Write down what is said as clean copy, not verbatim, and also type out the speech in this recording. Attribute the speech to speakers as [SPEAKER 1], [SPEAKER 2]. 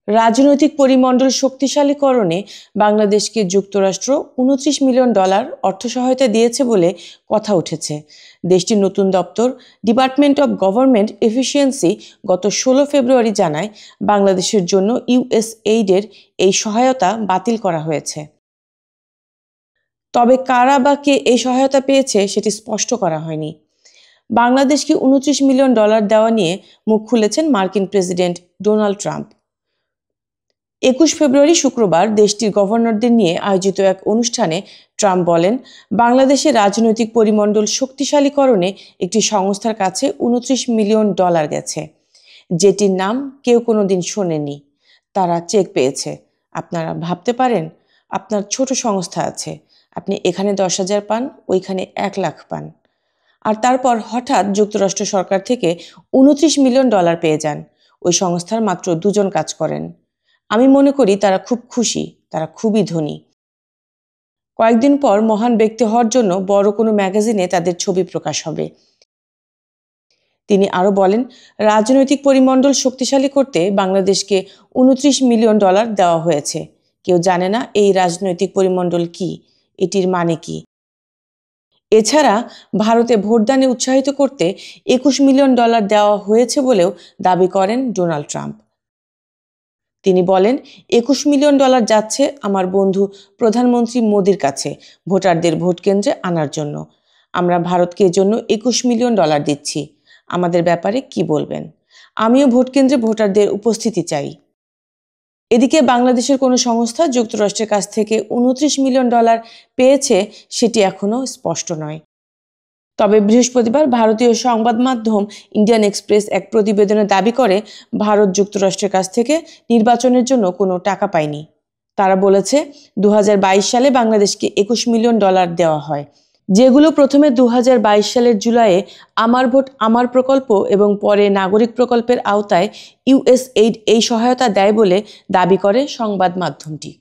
[SPEAKER 1] রাজনৈতিক পরিমণ্ডল শক্তিশালীকরণে বাংলাদেশকে যুক্তরাষ্ট্র $29 মিলিয়ন অর্থ সহায়তা দিয়েছে বলে কথা উঠেছে। দেশটির নতুন দপ্তর ডিপার্টমেন্ট অব গভর্নমেন্ট এফিসিয়েন্সি গত 16 ফেব্রুয়ারি জানায়, বাংলাদেশের জন্য ইউএসএইডের এই সহায়তা বাতিল করা হয়েছে। তবে কারা বা কে এই সহায়তা পেয়েছে সেটি স্পষ্ট করা হয়নি। বাংলাদেশকে $29 মিলিয়ন দেওয়া নিয়ে মুখ খুলেছেন মার্কিন প্রেসিডেন্ট ডোনাল্ড ট্রাম্প। 21 ফেব্রুয়ারি শুক্রবার দেশটির গভর্নরদের নিয়ে আয়োজিত এক অনুষ্ঠানে ট্রাম্প বলেন, বাংলাদেশের রাজনৈতিক পরিমণ্ডল শক্তিশালীকরণে একটি সংস্থার কাছে $29 মিলিয়ন গেছে, যেটির নাম কেউ কোনোদিন শোনেনি। তারা চেক পেয়েছে। আপনারা ভাবতে পারেন, আপনার ছোট সংস্থা আছে, আপনি এখানে 10,000 পান, ওইখানে 1 লাখ পান, আর তারপর হঠাৎ যুক্তরাষ্ট্র সরকার থেকে $29 মিলিয়ন পেয়ে যান। ওই সংস্থার মাত্র 2 জন কাজ করেন। আমি মনে করি তারা খুব খুশি, তারা খুবই ধনী। কয়েকদিন পর মহান ব্যক্তি হওয়ার জন্য বড় কোনো ম্যাগাজিনে তাদের ছবি প্রকাশ হবে। তিনি আরো বলেন, রাজনৈতিক পরিমণ্ডল শক্তিশালী করতে বাংলাদেশকে $29 মিলিয়ন দেওয়া হয়েছে। কেউ জানে না এই রাজনৈতিক পরিমণ্ডল কি, এটির মানে কি। এছাড়া ভারতে ভোটদানে উৎসাহিত করতে $21 মিলিয়ন দেওয়া হয়েছে বলেও দাবি করেন ডোনাল্ড ট্রাম্প। তিনি বলেন, $21 মিলিয়ন যাচ্ছে আমার বন্ধু প্রধানমন্ত্রী মোদির কাছে ভোটারদের ভোট কেন্দ্রে আনার জন্য। আমরা ভারতকে এজন্য $21 মিলিয়ন দিচ্ছি। আমাদের ব্যাপারে কি বলবেন? আমিও ভোট কেন্দ্রে ভোটারদের উপস্থিতি চাই। এদিকে বাংলাদেশের কোনো সংস্থা যুক্তরাষ্ট্রের কাছ থেকে $29 মিলিয়ন পেয়েছে সেটি এখনো স্পষ্ট নয়। তবে বৃহস্পতিবার ভারতীয় সংবাদ মাধ্যম ইন্ডিয়ান এক্সপ্রেস এক প্রতিবেদনে দাবি করে, ভারত যুক্তরাষ্ট্রের কাছ থেকে নির্বাচনের জন্য কোনো টাকা পায়নি। তারা বলেছে, 2022 সালে বাংলাদেশকে $21 মিলিয়ন দেওয়া হয়, যেগুলো প্রথমে 2022 সালের জুলাইয়ে আমার ভোট আমার প্রকল্প এবং পরে নাগরিক প্রকল্পের আওতায় ইউএসএইড এই সহায়তা দেয় বলে দাবি করে সংবাদ মাধ্যমটি।